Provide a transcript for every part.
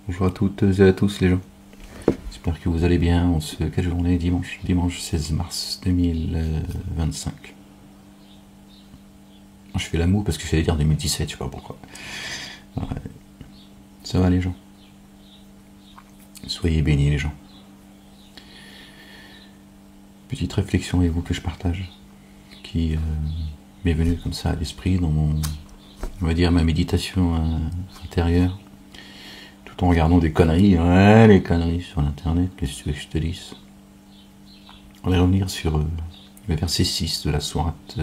Bonjour à toutes et à tous les gens. J'espère que vous allez bien en ce quelle journée dimanche 16 mars 2025. Je fais la moue parce que j'allais dire 2017, je sais pas pourquoi. Ouais. Ça va les gens? Soyez bénis les gens. Petite réflexion avec vous que je partage, qui m'est venue comme ça à l'esprit dans mon, on va dire, ma méditation intérieure, tout en regardant des conneries, ouais, les conneries sur l'internet, qu'est-ce que tu veux que je te dise? On va revenir sur le verset 6 de la sourate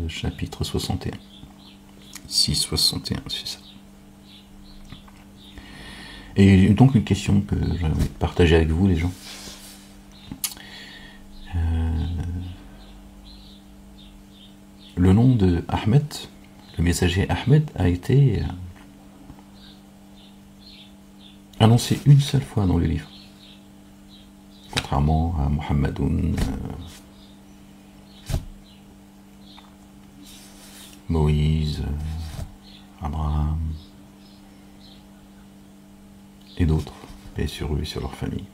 chapitre 61. 6,61, c'est ça. Et donc une question que j'aimerais partager avec vous les gens. Le nom de Ahmed, le messager Ahmed, a été annoncé une seule fois dans le livre. Contrairement à Mohammedoun, Moïse, Abraham et d'autres, paix sur eux et sur leur famille.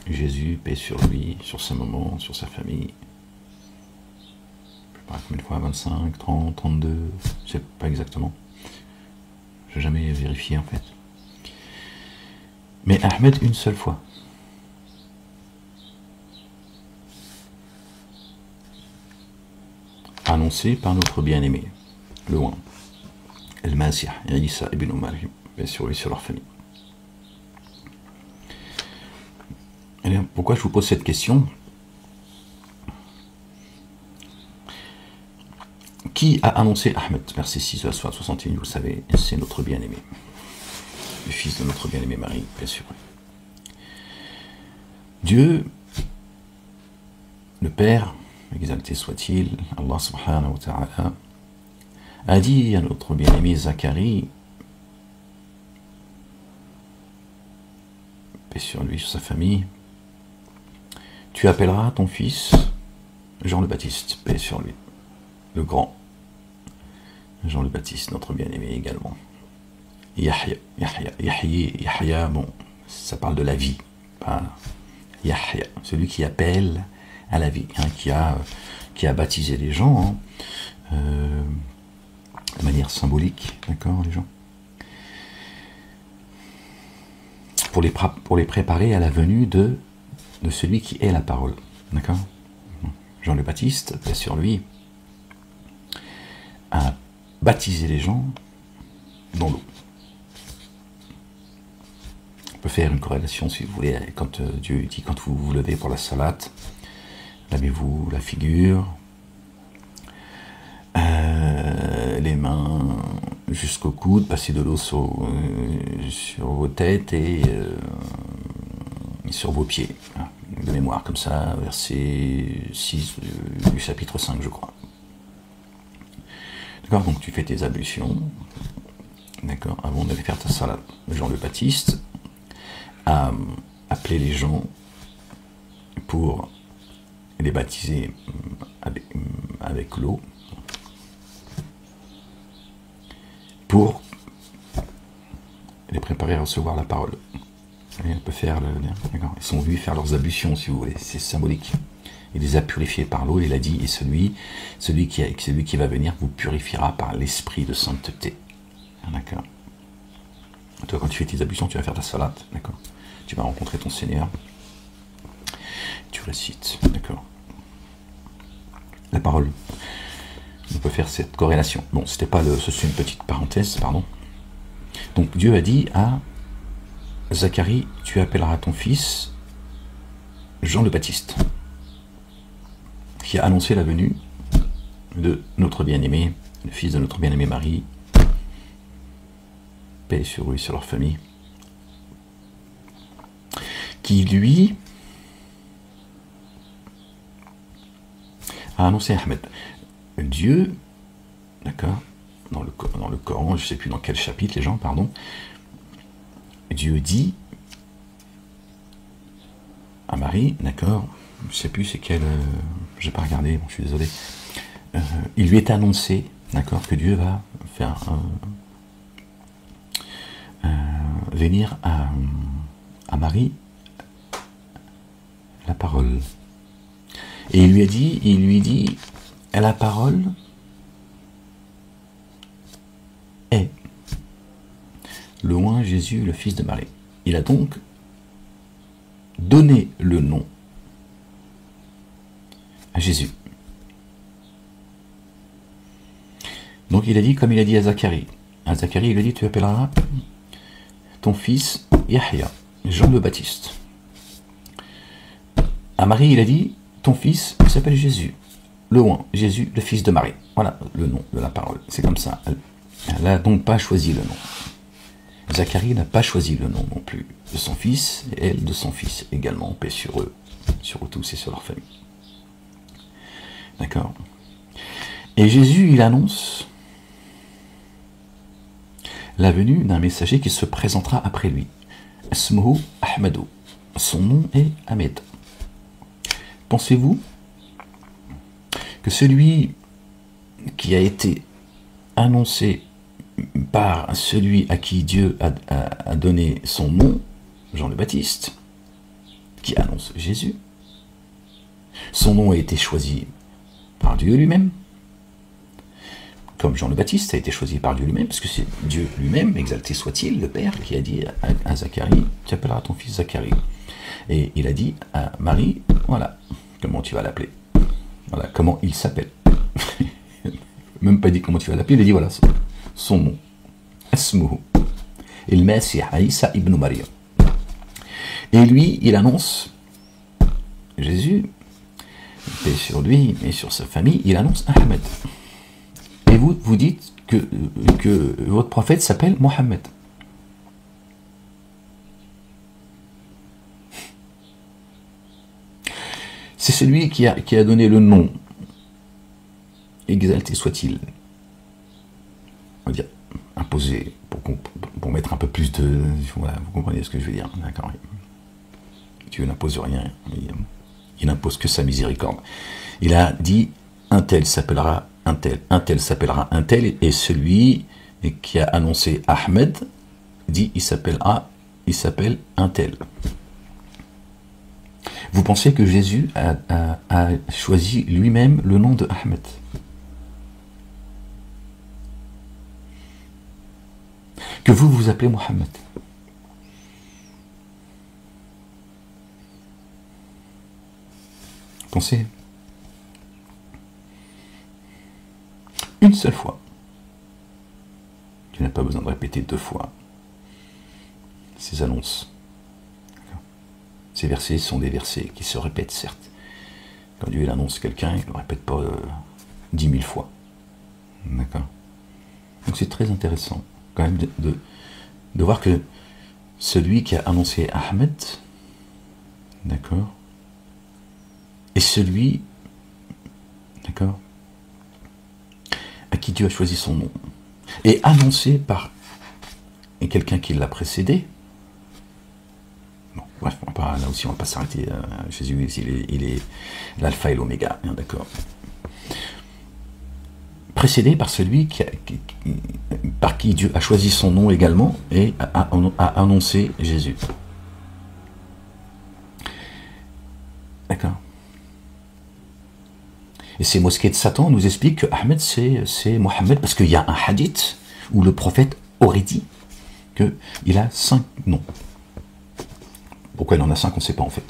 Jésus, paix sur lui, sur sa maman, sur sa famille. Je sais pas combien de fois, 25, 30, 32, je sais pas exactement. Je n'ai jamais vérifié en fait. Mais Ahmed une seule fois. Annoncé par notre bien-aimé, le Ouin, El-Masih, Isa ibn Maryam, bien sûr, et sur leur famille. Alors, pourquoi je vous pose cette question? Qui a annoncé Ahmed? Verset 6 de la sourate 61, vous le savez, c'est notre bien-aimé, le fils de notre bien-aimé Marie, bien sûr. Dieu, le Père, exalté soit-il, Allah subhanahu wa ta'ala, a dit à notre bien-aimé Zacharie, paix sur lui, sur sa famille, tu appelleras ton fils Jean le Baptiste, paix sur lui, le grand Jean le Baptiste, notre bien-aimé également. Yahya, bon, ça parle de la vie, pas Yahya, celui qui appelle à la vie, hein, qui a baptisé les gens, hein, de manière symbolique, d'accord, les gens, pour les préparer à la venue de celui qui est la parole, d'accord. Jean le Baptiste, bien sûr, lui, a baptisé les gens dans l'eau. On peut faire une corrélation, si vous voulez, quand Dieu dit, quand vous vous levez pour la salate, lavez-vous la figure, les mains jusqu'au coude, passez de l'eau sur vos têtes et sur vos pieds. De mémoire, comme ça, verset 6 du chapitre 5, je crois. D'accord, donc tu fais tes ablutions, d'accord, avant d'aller faire ta salade. Jean le Baptiste a appelé les gens pour les baptiser avec l'eau, pour les préparer à recevoir la parole. Et on peut faire ils sont venus faire leurs ablutions, si vous voulez, c'est symbolique. Il les a purifiés par l'eau, il a dit, et celui qui va venir vous purifiera par l'esprit de sainteté. D'accord. Toi, quand tu fais tes ablutions, tu vas faire ta salade, d'accord. Tu vas rencontrer ton Seigneur. Tu récites, d'accord. La parole. On peut faire cette corrélation. Bon, c'était pas le. C'est une petite parenthèse, pardon. Donc Dieu a dit à Zacharie, tu appelleras ton fils Jean le Baptiste, qui a annoncé la venue de notre bien-aimé, le fils de notre bien-aimé Marie, paix sur eux et sur leur famille, qui lui a annoncé Ahmed. Dieu, d'accord, dans le Coran, je ne sais plus dans quel chapitre les gens, pardon, Dieu dit à Marie, d'accord, je ne sais plus c'est quel, je n'ai pas regardé, bon, je suis désolé, il lui est annoncé, d'accord, que Dieu va faire venir à Marie la parole. Et il lui dit, la parole est loin Jésus, le fils de Marie. Il a donc donné le nom à Jésus. Donc il a dit, comme il a dit à Zacharie. À Zacharie, il a dit, tu appelleras ton fils Yahya, Jean le Baptiste. À Marie, il a dit, ton fils s'appelle Jésus, Jésus, le fils de Marie. Voilà le nom de la parole. C'est comme ça. Elle n'a donc pas choisi le nom. Zacharie n'a pas choisi le nom non plus de son fils, et elle de son fils également, paix sur eux tous et sur leur famille. D'accord. Et Jésus, il annonce la venue d'un messager qui se présentera après lui. Asmuhu Ahmadu. Son nom est Ahmed. Pensez-vous que celui qui a été annoncé par celui à qui Dieu a donné son nom, Jean le Baptiste, qui annonce Jésus, son nom a été choisi par Dieu lui-même, comme Jean le Baptiste a été choisi par Dieu lui-même, parce que c'est Dieu lui-même, exalté soit-il, le Père, qui a dit à Zacharie, tu appelleras ton fils Zacharie. Et il a dit à Marie, voilà, comment tu vas l'appeler. Voilà, comment il s'appelle. Même pas dit comment tu vas l'appeler, il a dit voilà, son nom. Asmuhu. Il Messie Isa ibn Maryam. Et lui, il annonce Jésus, et sur lui et sur sa famille, il annonce Ahmed. Et vous dites que votre prophète s'appelle Mohammed. C'est celui qui a donné le nom, exalté soit-il, on va dire, imposé, pour mettre un peu plus de... Voilà, vous comprenez ce que je veux dire, d'accord. Dieu n'impose rien, il n'impose que sa miséricorde. Il a dit, un tel s'appellera un tel s'appellera un tel, et celui qui a annoncé Ahmed dit, il s'appelle un tel. Vous pensez que Jésus a choisi lui-même le nom de Ahmed? Que vous vous appelez Mohammed? Pensez. Une seule fois. Tu n'as pas besoin de répéter 2 fois ces annonces. Ces versets sont des versets qui se répètent, certes. Quand Dieu annonce quelqu'un, il ne le répète pas 10 000 fois. D'accord. Donc c'est très intéressant, quand même, de voir que celui qui a annoncé Ahmed, d'accord, est celui, d'accord, à qui Dieu a choisi son nom, et annoncé par quelqu'un qui l'a précédé. Bon, bref, là aussi on ne va pas s'arrêter. Jésus, il est l'alpha et l'oméga, hein, d'accord. Précédé par celui par qui Dieu a choisi son nom également et a annoncé Jésus. D'accord. Et ces mosquées de Satan nous expliquent que Ahmed c'est Mohammed, parce qu'il y a un hadith où le prophète aurait dit qu'il a 5 noms. Pourquoi il en a 5, on ne sait pas en fait.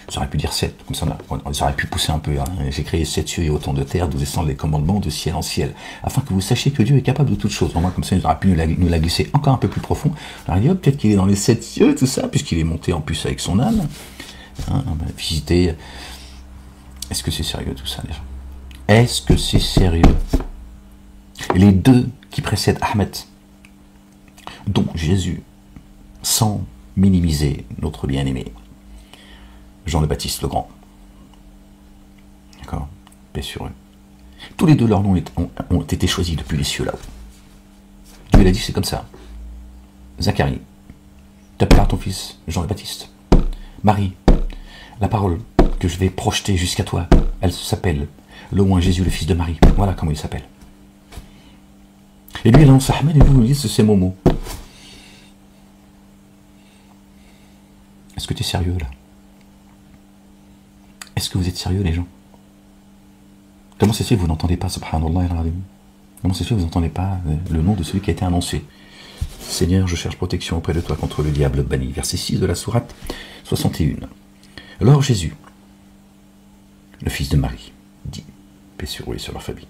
J'aurais pu dire 7, comme ça on aurait pu pousser un peu. Hein. J'ai créé 7 cieux et autant de terre, d'où descendent les commandements de ciel en ciel, afin que vous sachiez que Dieu est capable de toutes choses. Au moins, comme ça, il aurait pu nous la glisser encore un peu plus profond. On aurait dit, oh, peut-être qu'il est dans les 7 cieux, tout ça, puisqu'il est monté en plus avec son âme. Hein, visiter. Est-ce que c'est sérieux tout ça déjà? Est-ce que c'est sérieux? Les 2 qui précèdent Ahmed, dont Jésus, sans minimiser notre bien-aimé, Jean le Baptiste le Grand. D'accord? Paix sur eux. Tous les 2, leurs noms ont été choisis depuis les cieux là-haut. Dieu l'a dit, c'est comme ça. Zacharie, t'appelleras ton fils Jean le Baptiste. Marie, la parole que je vais projeter jusqu'à toi, elle s'appelle le loin Jésus, le fils de Marie. Voilà comment il s'appelle. Et lui, il annonce Ahmed, et vous me dites que c'est Momo. Est-ce que tu es sérieux là? Est-ce que vous êtes sérieux les gens? Comment c'est fait que vous n'entendez pas, subhanallah al-azim? Comment c'est fait que vous n'entendez pas le nom de celui qui a été annoncé? Seigneur, je cherche protection auprès de toi contre le diable banni. Verset 6 de la sourate 61. Alors Jésus, le fils de Marie, dit, paix sur eux et sur leur famille,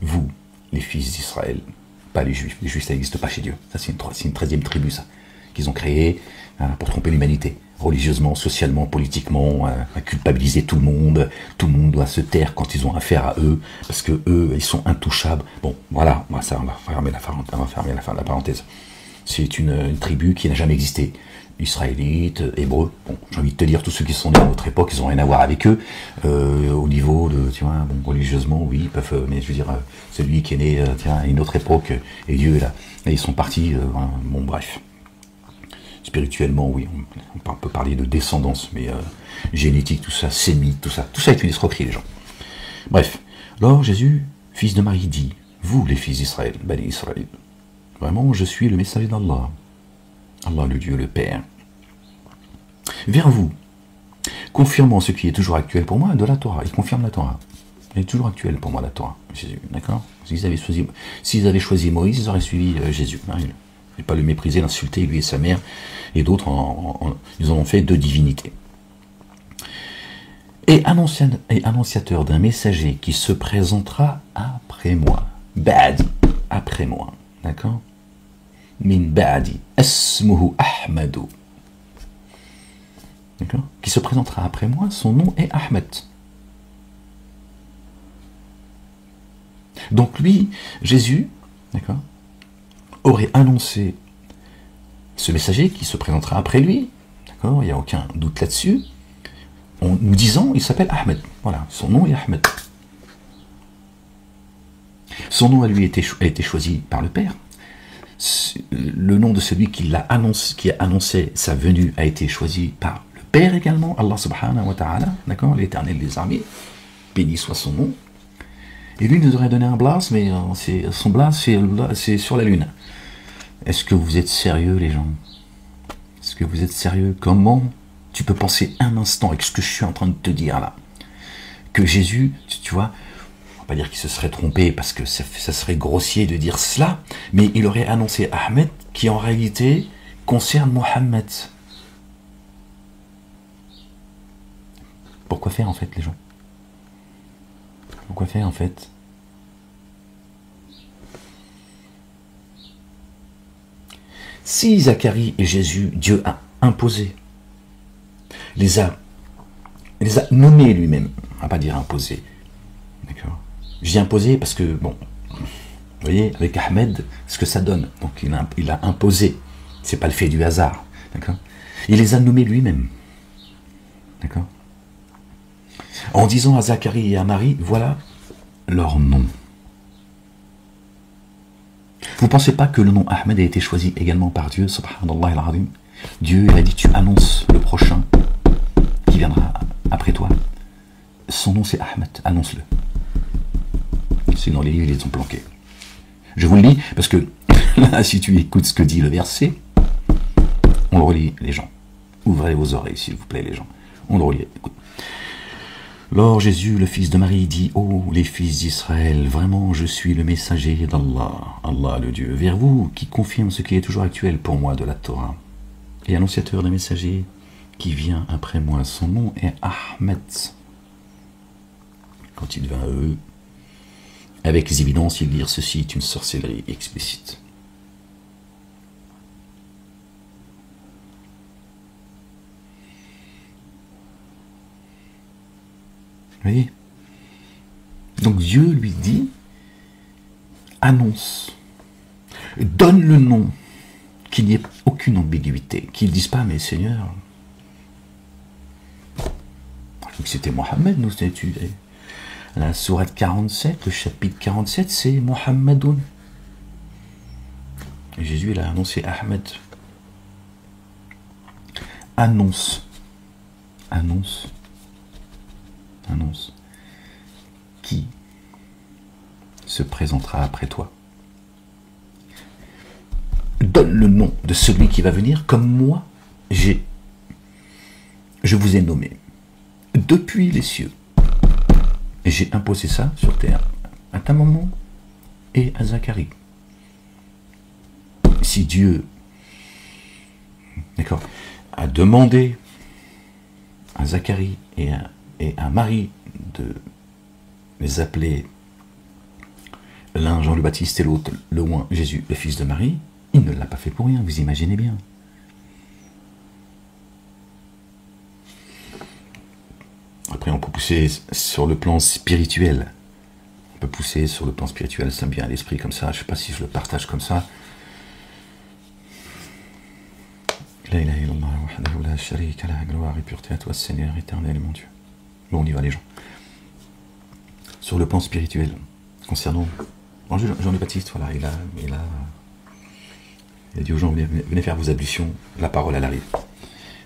vous, les fils d'Israël, pas les juifs ça n'existe pas chez Dieu, ça c'est une 13e tribu ça, qu'ils ont créé pour tromper l'humanité, religieusement, socialement, politiquement, à culpabiliser tout le monde doit se taire quand ils ont affaire à eux, parce que eux, ils sont intouchables. Bon, voilà, on va fermer la parenthèse. C'est une tribu qui n'a jamais existé. Israélites, hébreux, bon, j'ai envie de te dire, tous ceux qui sont nés à notre époque, ils n'ont rien à voir avec eux, au niveau de, tu vois, bon, religieusement, oui, ils peuvent, mais je veux dire, celui qui est né, tiens, à une autre époque, et Dieu est là, et ils sont partis, bon, bref. Spirituellement, oui, on peut parler de descendance, mais génétique, tout ça, sémite, tout ça est une escroquerie, les gens. Bref, alors Jésus, fils de Marie, dit, vous, les fils d'Israël, Bani Israël, vraiment, je suis le messager d'Allah, Allah le Dieu, le Père, vers vous, confirmant ce qui est toujours actuel pour moi de la Torah. Il confirme la Torah. Elle est toujours actuelle pour moi, la Torah, Jésus, d'accord? S'ils avaient choisi Moïse, ils auraient suivi Jésus. Hein, il ne pas le mépriser, l'insulter, lui et sa mère, et d'autres, ils en ont fait deux divinités. Et annonciateur d'un messager qui se présentera après moi. Ba'di, après moi, d'accord? Min ba'di, asmuhu Ahmadu. D'accord? Qui se présentera après moi, son nom est Ahmed. Donc lui, Jésus, d'accord, aurait annoncé ce messager qui se présentera après lui, d'accord, il n'y a aucun doute là-dessus, en nous disant, il s'appelle Ahmed. Voilà, son nom est Ahmed. Son nom à lui a été choisi par le Père. Le nom de celui qui a annoncé sa venue a été choisi par le Père également, Allah subhanahu wa ta'ala, d'accord, l'Éternel des armées, béni soit son nom. Et lui nous aurait donné un blase, mais son blase, c'est sur la lune. Est-ce que vous êtes sérieux, les gens? Est-ce que vous êtes sérieux? Comment tu peux penser un instant avec ce que je suis en train de te dire là, que Jésus, tu vois, on va pas dire qu'il se serait trompé parce que ça serait grossier de dire cela, mais il aurait annoncé Ahmed qui en réalité concerne Mohammed. Pourquoi faire en fait, les gens? Pourquoi faire en fait? Si Zacharie et Jésus, Dieu a imposé, les a nommés lui-même, on va pas dire imposé, d'accord? Je dis imposé parce que, bon, vous voyez, avec Ahmed, ce que ça donne, donc il a imposé, c'est pas le fait du hasard, d'accord? Il les a nommés lui-même, d'accord? En disant à Zacharie et à Marie, voilà leur nom. Vous ne pensez pas que le nom Ahmed a été choisi également par Dieu, subhanallah al-azim? Dieu, il a dit, tu annonces le prochain qui viendra après toi. Son nom c'est Ahmed, annonce-le. C'est dans les livres, ils les ont planqués. Je vous le dis, parce que là, si tu écoutes ce que dit le verset, on le relit, les gens. Ouvrez vos oreilles, s'il vous plaît, les gens. On le relit, écoute. Alors Jésus, le fils de Marie, dit, ô les fils d'Israël, vraiment je suis le messager d'Allah, Allah le Dieu, vers vous, qui confirme ce qui est toujours actuel pour moi de la Torah, et annonciateur d'un messager qui vient après moi. Son nom est Ahmed. Quand il vint à eux, avec les évidences, ils dirent, ceci est une sorcellerie explicite. Vous voyez? Donc Dieu lui dit, annonce, donne le nom, qu'il n'y ait aucune ambiguïté, qu'ils ne disent pas, mais Seigneur, c'était Mohammed, nous c'était la sourate 47, le chapitre 47, c'est Mohammedoun. Et Jésus, il a annoncé Ahmed. Annonce, annonce, annonce, qui se présentera après toi. Donne le nom de celui qui va venir, comme moi, j'ai je vous ai nommé depuis les cieux, et j'ai imposé ça sur terre à ta maman et à Zacharie. Si Dieu, d'accord, a demandé à Zacharie et à Marie de les appeler l'un Jean le Baptiste et l'autre le oint Jésus, le fils de Marie, il ne l'a pas fait pour rien, vous imaginez bien. Après, on peut pousser sur le plan spirituel. On peut pousser sur le plan spirituel, ça me vient à l'esprit comme ça, je ne sais pas si je le partage comme ça. La ilaha illallah wahdahu la sharika lah, gloire et pureté à toi, Seigneur éternel, mon Dieu. Bon, on y va les gens. Sur le plan spirituel, concernant Jean le Baptiste, voilà, il a dit aux gens, venez faire vos ablutions, la parole elle arrive.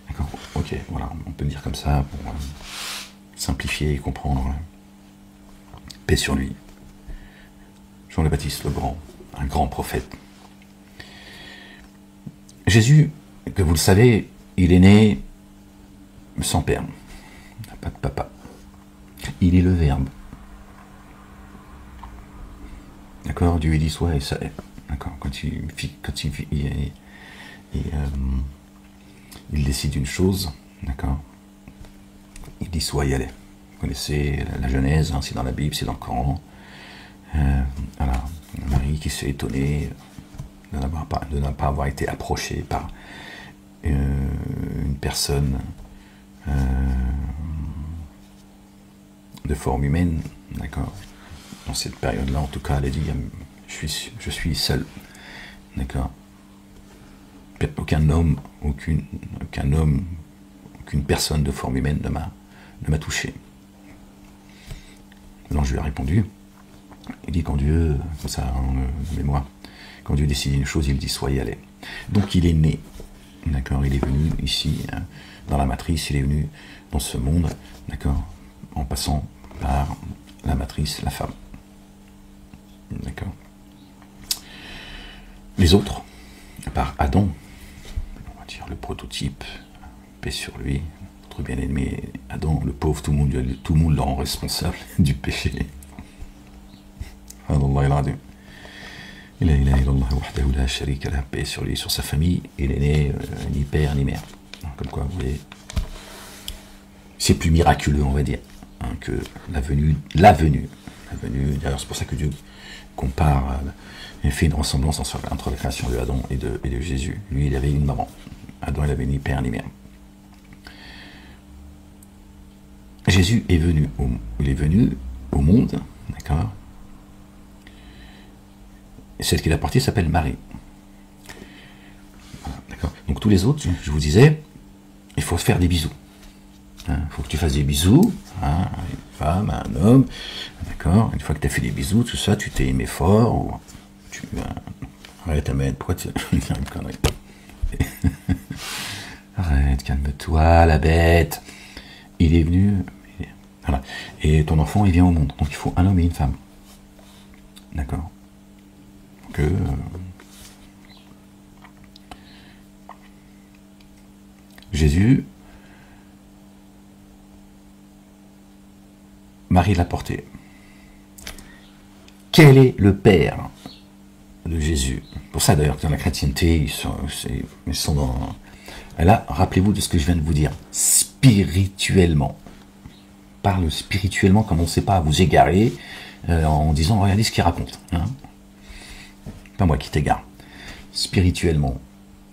D'accord, ok, voilà, on peut le dire comme ça pour simplifier et comprendre. Paix sur lui. Jean le Baptiste, le grand, un grand prophète. Jésus, que vous le savez, il est né sans père, pas de papa. Il est le Verbe. D'accord, Dieu il dit soit et ça est. D'accord, quand il décide une chose, d'accord, il dit soit et allez. Vous connaissez la Genèse, hein, c'est dans la Bible, c'est dans le Coran. Voilà, Marie qui s'est étonnée de ne pas avoir été approchée par une personne de forme humaine, d'accord. Dans cette période-là, en tout cas, elle a dit, je suis seule, d'accord. Aucun homme, aucune personne de forme humaine ne m'a touché. L'ange lui a répondu, il dit quand Dieu, comme ça en mémoire, quand Dieu décide une chose, il dit soyez allez. Donc il est né, d'accord, il est venu ici, dans la matrice, il est venu dans ce monde, d'accord, en passant par la matrice, la femme. D'accord. Les autres, par Adam, on va dire le prototype, paix sur lui, notre bien-aimé Adam, le pauvre, tout le monde le rend responsable du péché. Paix sur lui, sur sa famille, il est né ni père ni mère. Comme quoi, vous voyez, c'est plus miraculeux, on va dire, hein, que la venue, d'ailleurs c'est pour ça que Dieu compare, fait une ressemblance entre la création de Adam et de Jésus. Lui, il avait une maman. Adam, il avait ni père ni mère. Jésus est venu au monde, d'accord. Et celle qu'il a portée s'appelle Marie. Voilà, d'accord. Donc tous les autres, je vous disais, il faut se faire des bisous. Il faut que tu fasses des bisous, hein, à une femme, à un homme, d'accord. Une fois que tu as fait des bisous, tout ça, tu t'es aimé fort, ou arrête à mettre, pourquoi tu dire une connerie? Arrête, calme-toi, la bête. Il est venu, voilà. Et ton enfant, il vient au monde, donc il faut un homme et une femme, d'accord. Que Jésus, Marie l'a porté. Quel est le père de Jésus? Pour ça d'ailleurs que dans la chrétienté, ils sont dans... Et là, rappelez-vous de ce que je viens de vous dire. Spirituellement. Parle spirituellement, commencez pas à vous égarer en disant regardez ce qu'il raconte. Hein, pas moi qui t'égare. Spirituellement,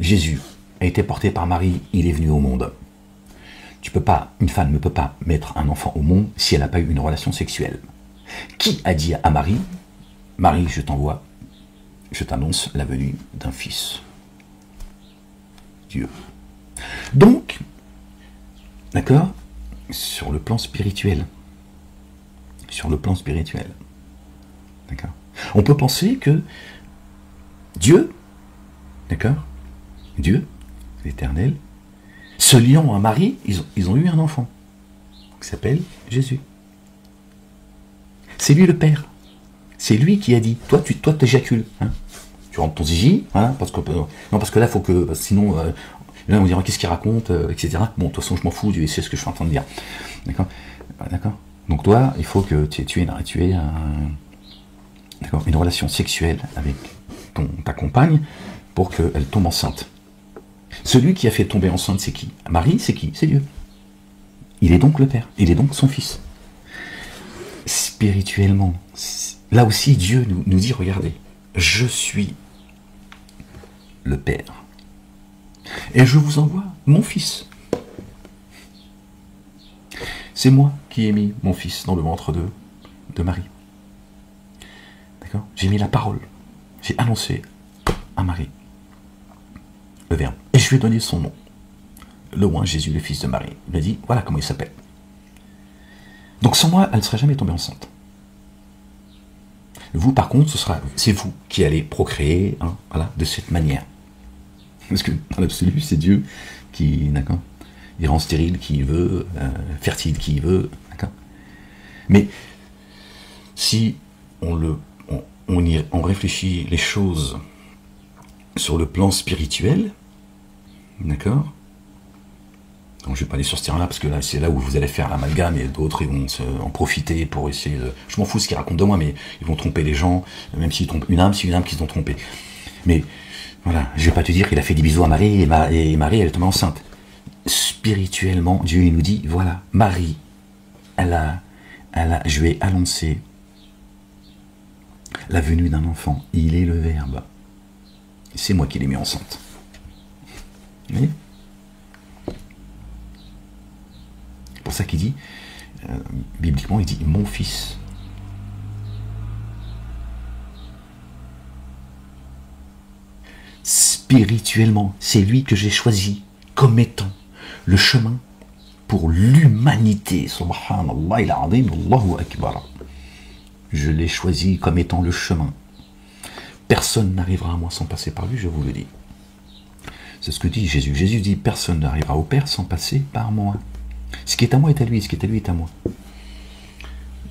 Jésus a été porté par Marie, il est venu au monde. Une femme ne peut pas mettre un enfant au monde si elle n'a pas eu une relation sexuelle. Qui a dit à Marie, Marie, je t'envoie, je t'annonce la venue d'un fils? Dieu. Donc, d'accord, sur le plan spirituel. D'accord. On peut penser que Dieu, d'accord, Dieu, l'Éternel, se liant à Marie, ils ont eu un enfant qui s'appelle Jésus. C'est lui le Père. C'est lui qui a dit, toi t'éjacules, hein. Tu rentres ton zizi, hein, parce que là faut que, sinon Et là, on dirait, qu'est-ce qu'il raconte, etc. Bon, de toute façon, je m'en fous, Dieu sait ce que je suis en train de dire. D'accord? D'accord? Donc toi, il faut que tu aies une relation sexuelle avec ta compagne pour qu'elle tombe enceinte. Celui qui a fait tomber enceinte, c'est qui? Marie, c'est qui? C'est Dieu. Il est donc le Père, il est donc son Fils. Spirituellement, là aussi, Dieu nous dit, regardez, je suis le Père. Et je vous envoie mon Fils. C'est moi qui ai mis mon Fils dans le ventre de Marie. D'accord? J'ai mis la parole. J'ai annoncé à Marie le Verbe. Et je lui ai donné son nom. Le roi Jésus, le Fils de Marie. Il m'a dit, voilà comment il s'appelle. Donc sans moi, elle ne serait jamais tombée enceinte. Vous, par contre, c'est vous qui allez procréer, hein, voilà, de cette manière. Parce que dans l'absolu, c'est Dieu qui, d'accord, il rend stérile qui il veut, fertile qui il veut, d'accord. Mais si on réfléchit les choses sur le plan spirituel, d'accord. Donc je ne vais pas aller sur ce terrain-là, parce que là, c'est là où vous allez faire l'amalgame, et d'autres, ils vont en profiter pour essayer de... Je m'en fous ce qu'ils racontent de moi, mais ils vont tromper les gens, même s'ils trompent une âme, c'est une âme qu'ils ont trompé. Mais, voilà, je ne vais pas te dire qu'il a fait des bisous à Marie, et Marie, elle est tombée enceinte. Spirituellement, Dieu, il nous dit, voilà, Marie, je lui ai annoncé la venue d'un enfant. Il est le Verbe. C'est moi qui l'ai mis enceinte. Vous voyez ? C'est pour ça qu'il dit, bibliquement, il dit « mon fils ». Spirituellement, c'est lui que j'ai choisi comme étant le chemin pour l'humanité. Subhanallah il-azim, Allahu akbar. Je l'ai choisi comme étant le chemin. Personne n'arrivera à moi sans passer par lui, je vous le dis. C'est ce que dit Jésus. Jésus dit, personne n'arrivera au Père sans passer par moi. Ce qui est à moi est à lui, ce qui est à lui est à moi.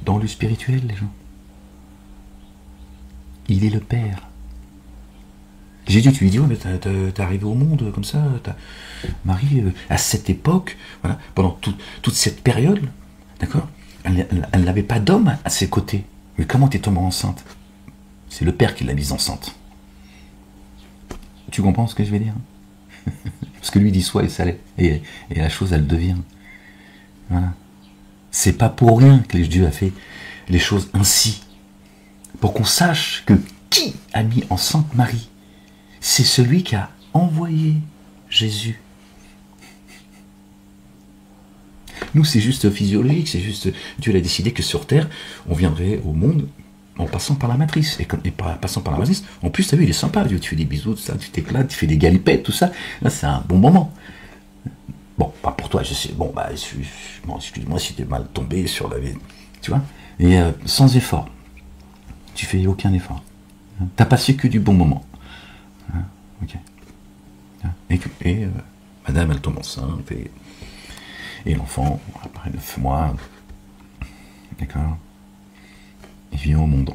Dans le spirituel, les gens, il est le Père. Jésus, tu lui dis, ouais, mais t'es arrivé au monde comme ça, Marie, à cette époque, voilà, pendant toute cette période, d'accord, elle n'avait pas d'homme à ses côtés. Mais comment t'es tombée enceinte? C'est le Père qui l'a mise enceinte. Tu comprends ce que je vais dire? Parce que lui dit soit et ça l'est. Et la chose, elle devient. Voilà. C'est pas pour rien que Dieu a fait les choses ainsi. Pour qu'on sache que qui a mis enceinte Marie? C'est celui qui a envoyé Jésus. Nous, c'est juste physiologique, c'est juste... Dieu a décidé que sur Terre, on viendrait au monde en passant par la matrice. Et passant par la matrice, en plus, tu as vu, il est sympa, Dieu. Tu fais des bisous, tout ça, tu t'éclates, tu fais des galipettes, tout ça. Là, c'est un bon moment. Bon, pas pour toi, je sais. Bon, bah, bon, excuse-moi si t'es mal tombé sur la vie. Tu vois? Et sans effort. Tu fais aucun effort. T'as passé que du bon moment. Hein, ok. Et madame, elle tombe enceinte, et l'enfant, après 9 mois, d'accord, il vient au monde.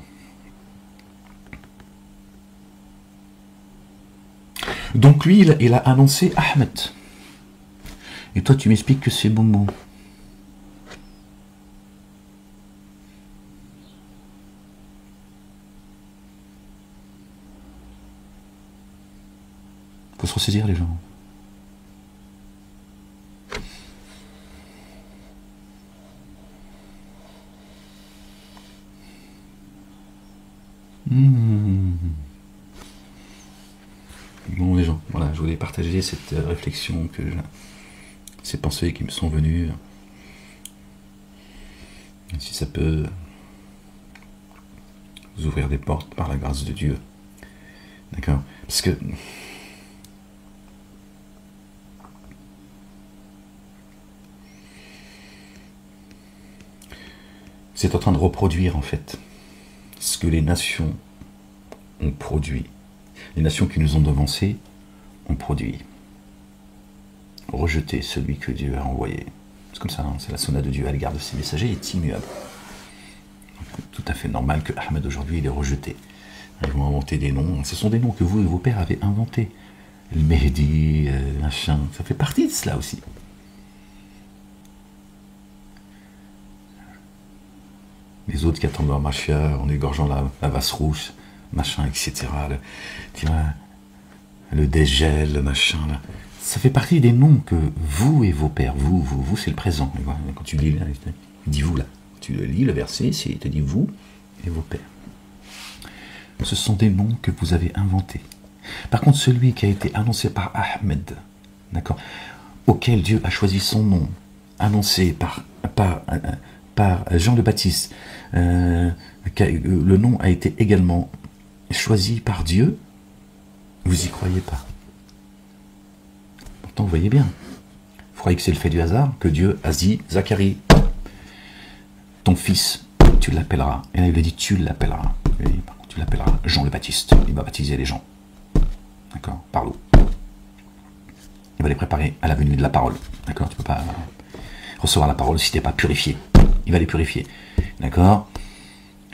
Donc lui, il a annoncé Ahmed. Et toi, tu m'expliques que c'est Momo. Faut se ressaisir, les gens. Bon, les gens, voilà, je voulais partager cette réflexion, ces pensées qui me sont venues. Si ça peut vous ouvrir des portes par la grâce de Dieu. D'accord? Parce que c'est en train de reproduire, en fait, ce que les nations ont produit. Les nations qui nous ont devancés ont produit. Rejeter celui que Dieu a envoyé. C'est comme ça, hein, c'est la sonate de Dieu à l'égard de ses messagers est immuable. Tout à fait normal que Ahmed aujourd'hui il est rejeté. Ils vont inventer des noms. Ce sont des noms que vous et vos pères avez inventés. le Mehdi, machin, ça fait partie de cela aussi. Les autres qui attendent leur machia en égorgeant la vasse rouge, machin, etc. Tu vois, le dégel, le machin, là. Ça fait partie des noms que vous et vos pères, vous, c'est le présent. Quand tu lis là, il dit vous là. Tu lis le verset, il te dit vous et vos pères. Ce sont des noms que vous avez inventés. Par contre, celui qui a été annoncé par Ahmed, d'accord, auquel Dieu a choisi son nom, annoncé par Jean le Baptiste, le nom a été également choisi par Dieu, vous y croyez pas. Pourtant, vous voyez bien. Vous croyez que c'est le fait du hasard, que Dieu a dit, Zacharie, ton fils, tu l'appelleras. Et là, il lui dit, tu l'appelleras. Tu l'appelleras Jean le Baptiste. Il va baptiser les gens. D'accord, par l'eau. Il va les préparer à la venue de la parole. D'accord, tu ne peux pas recevoir la parole si tu n'es pas purifié. Il va les purifier. D'accord.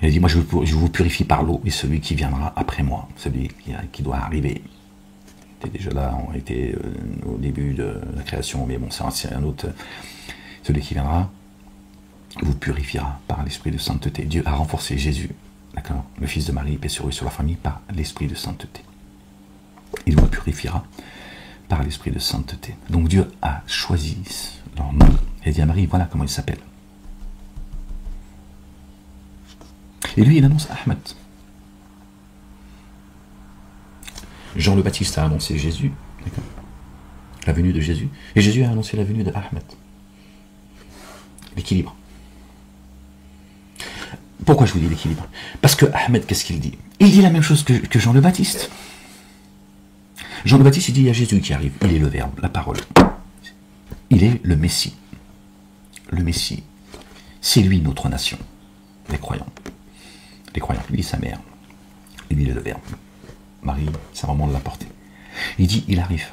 Il a dit, moi je vous purifie par l'eau, et celui qui viendra après moi, celui qui doit arriver. Était déjà là, on était au début de la création, mais bon, c'est un autre. Celui qui viendra vous purifiera par l'esprit de sainteté. Dieu a renforcé Jésus, d'accord, le fils de Marie, paix sur eux, sur la famille, par l'esprit de sainteté. Il vous purifiera par l'esprit de sainteté. Donc Dieu a choisi leur nom et dit à Marie, voilà comment il s'appelle. Et lui, il annonce Ahmed. Jean le Baptiste a annoncé Jésus, d'accord, la venue de Jésus, et Jésus a annoncé la venue de Ahmed. L'équilibre. Pourquoi je vous dis l'équilibre? Parce que Ahmed, qu'est-ce qu'il dit? Il dit la même chose que Jean le Baptiste. Jean le Baptiste, il dit, il y a Jésus qui arrive, il est le Verbe, la parole. Il est le Messie. Le Messie, c'est lui notre nation, les croyants. Les croyants, lui et sa mère. Et lui, il est le Verbe. Marie, sa maman l'a porté. Il dit, il arrive.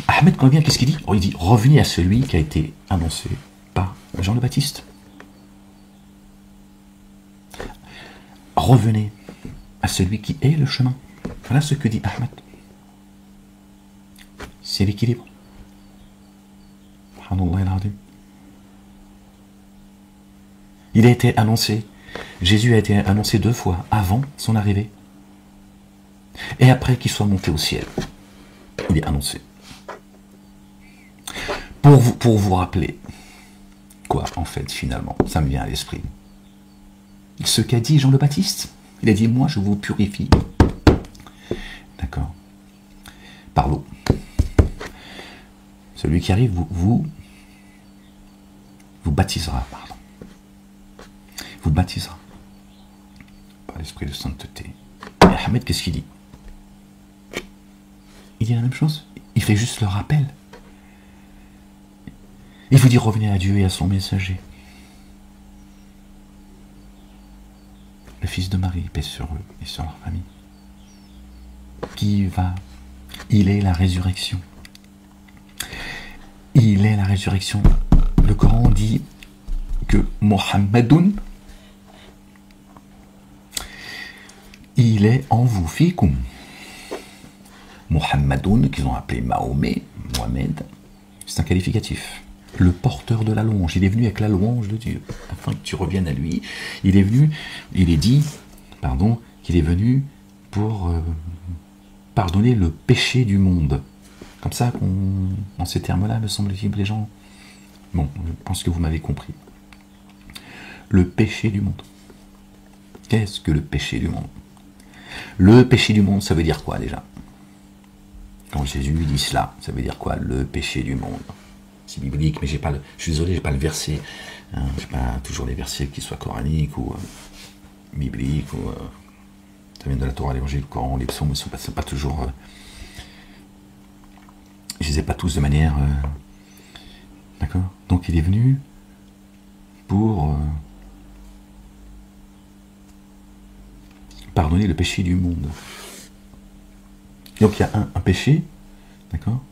Ahmed, quand il vient, qu'est-ce qu'il dit? Il dit, revenez à celui qui a été annoncé par Jean le Baptiste. Revenez à celui qui est le chemin. Voilà ce que dit Ahmed. C'est l'équilibre. Il a été annoncé. Jésus a été annoncé 2 fois avant son arrivée. Et après qu'il soit monté au ciel. Il est annoncé. Pour vous rappeler, quoi, en fait, finalement, ça me vient à l'esprit. Ce qu'a dit Jean le Baptiste. Il a dit, moi, je vous purifie. D'accord. Par l'eau. Celui qui arrive vous baptisera, pardon. Vous baptisera par l'esprit de sainteté. Et Ahmed, qu'est-ce qu'il dit? Il dit la même chose. Il fait juste le rappel. Il vous dit, revenez à Dieu et à son messager. Le fils de Marie, paix sur eux et sur leur famille. Il est la résurrection. Il est la résurrection. Le Coran dit que Mohammedoun, il est en vous, fikum. Mohammedoun, qu'ils ont appelé Mahomet, Mohamed, c'est un qualificatif. Le porteur de la louange. Il est venu avec la louange de Dieu, afin que tu reviennes à lui. Il est venu, il est dit, pardon, qu'il est venu pour pardonner le péché du monde. Comme ça, en ces termes-là, me semble-t-il, les gens... Bon, je pense que vous m'avez compris. Le péché du monde. Qu'est-ce que le péché du monde? Le péché du monde, ça veut dire quoi déjà? Quand Jésus dit cela, ça veut dire quoi? Le péché du monde. C'est biblique, mais j'ai pas le... Je suis désolé, j'ai pas le verset. Hein, j'ai pas toujours les versets qui soient coraniques ou bibliques ou... ça vient de la Torah, l'Évangile, le Coran, les psaumes, c'est pas toujours... je les ai pas tous de manière... D'accord? Donc il est venu pour pardonner le péché du monde. Donc il y a un péché, d'accord,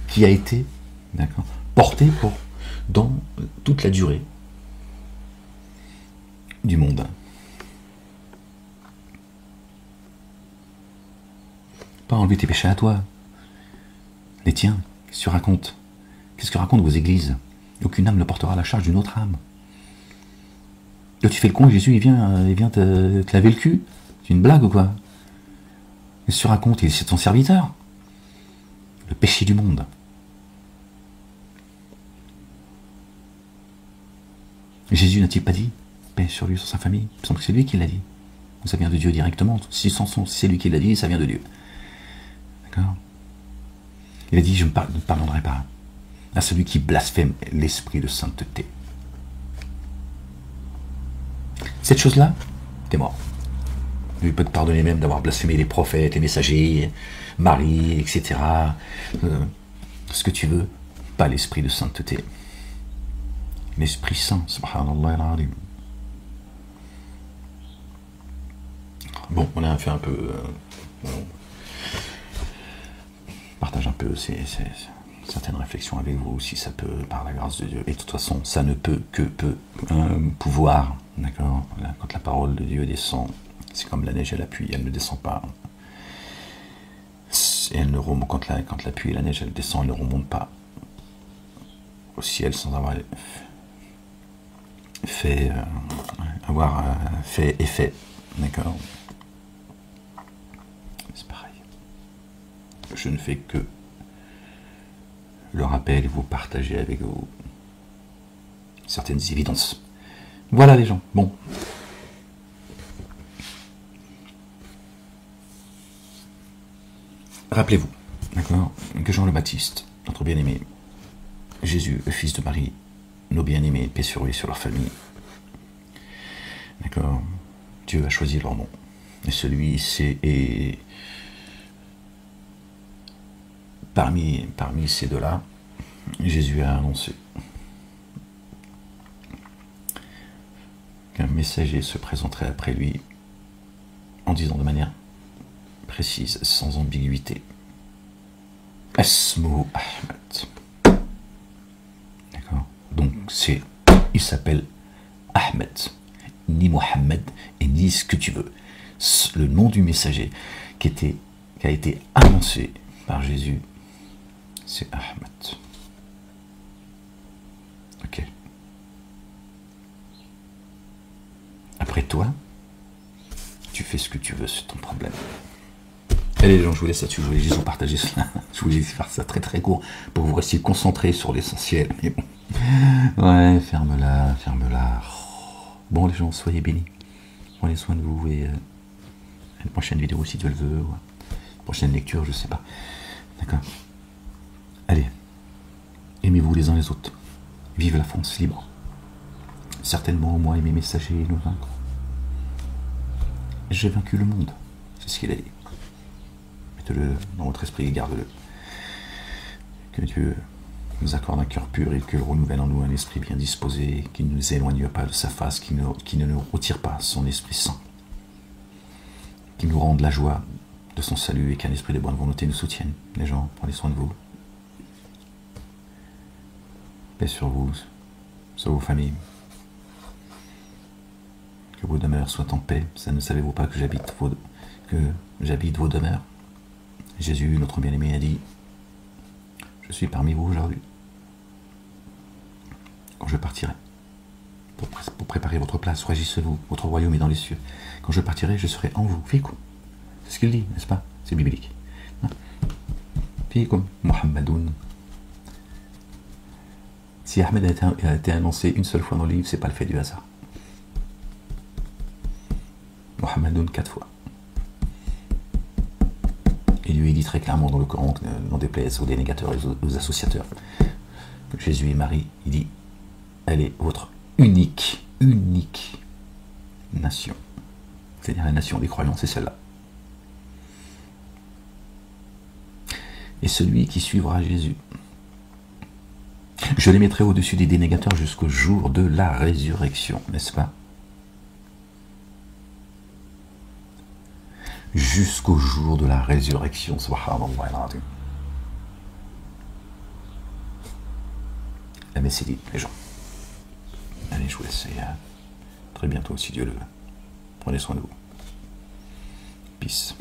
qui a été, d'accord, porté dans toute la durée du monde. Pas enlever tes péchés à toi. Les tiens. Qu'est-ce que tu racontes? Qu'est-ce que racontent vos églises? Aucune âme ne portera la charge d'une autre âme. Là, tu fais le con, Jésus, il vient te laver le cul. C'est une blague ou quoi? Qu'est-ce que tu racontes? C'est ton serviteur. Le péché du monde. Jésus n'a-t-il pas dit paix sur lui, sur sa famille? Il me semble que c'est lui qui l'a dit. Ça vient de Dieu directement. Si c'est lui qui l'a dit, ça vient de Dieu. D'accord? Il a dit, je ne pardonnerai pas à celui qui blasphème l'esprit de sainteté. Cette chose-là, t'es mort. Il peut te pardonner même d'avoir blasphémé les prophètes, les messagers, Marie, etc. Ce que tu veux, pas l'esprit de sainteté. L'Esprit Saint, subhanallah al-azim. Bon, on a fait un peu... on partage un peu certaines réflexions avec vous, si ça peut, par la grâce de Dieu. Et de toute façon, ça ne peut que pouvoir, d'accord? Quand la parole de Dieu descend, c'est comme la neige et la pluie, elle ne descend pas. Et elle ne remonte, quand la pluie et la neige, elle descend, elle ne remonte pas au ciel sans avoir fait effet, d'accord? C'est pareil. Je ne fais que le rappel et vous partager avec vous certaines évidences. Voilà les gens. Bon. Rappelez-vous, d'accord, que Jean le Baptiste, notre bien-aimé, Jésus, le fils de Marie, nos bien-aimés, paix sur eux et sur leur famille. D'accord? Dieu a choisi leur nom. Et celui-ci est parmi ces deux-là, Jésus a annoncé qu'un messager se présenterait après lui en disant de manière précise, sans ambiguïté, Asmu Ahmed. D'accord? Donc il s'appelle Ahmed, ni Mohammed, et ni ce que tu veux. Le nom du messager qui a été annoncé par Jésus, c'est Ahmed. Ok. Après toi, tu fais ce que tu veux, c'est ton problème. Allez les gens, je vous laisse là-dessus, je voulais juste vous partager cela. Je voulais faire ça très très court pour vous rester concentré sur l'essentiel. Mais bon. Ouais, ferme-la, ferme-la. Bon les gens, soyez bénis. Prenez soin de vous et à une prochaine vidéo si Dieu le veut. Ou une prochaine lecture, je sais pas. D'accord? Allez, aimez-vous les uns les autres. Vive la France libre. Certainement, moi et mes messagers nous vaincront. J'ai vaincu le monde, c'est ce qu'il a dit. Mettez-le dans votre esprit et gardez-le. Que Dieu nous accorde un cœur pur et qu'il renouvelle en nous un esprit bien disposé, qui ne nous éloigne pas de sa face, qui ne nous retire pas son Esprit Saint, qui nous rende la joie de son salut et qu'un esprit de bonne volonté nous soutienne. Les gens, prenez soin de vous. Paix sur vous, sur vos familles. Que vos demeures soient en paix. Ça ne savez-vous pas que j'habite vos demeures? Jésus, notre bien-aimé, a dit, je suis parmi vous aujourd'hui. Quand je partirai, pour préparer votre place, réjouissez-vous, votre royaume est dans les cieux. Quand je partirai, je serai en vous. Fikum. C'est ce qu'il dit, n'est-ce pas? C'est biblique. Fikum, Muhammadoun. Si Ahmed a été annoncé une seule fois dans le livre, c'est pas le fait du hasard. Muhammadoun 4 fois. Et lui, il dit très clairement dans le Coran, n'en déplaise aux dénégateurs et aux associateurs, que Jésus et Marie, il dit, elle est votre unique nation. C'est-à-dire la nation des croyants, c'est celle-là. Et celui qui suivra Jésus, je les mettrai au-dessus des dénégateurs jusqu'au jour de la résurrection, n'est-ce pas? Jusqu'au jour de la résurrection, subhanallah. La messe est dite, les gens. Allez, je vous laisse. Et à très bientôt, si Dieu le veut. Prenez soin de vous. Peace.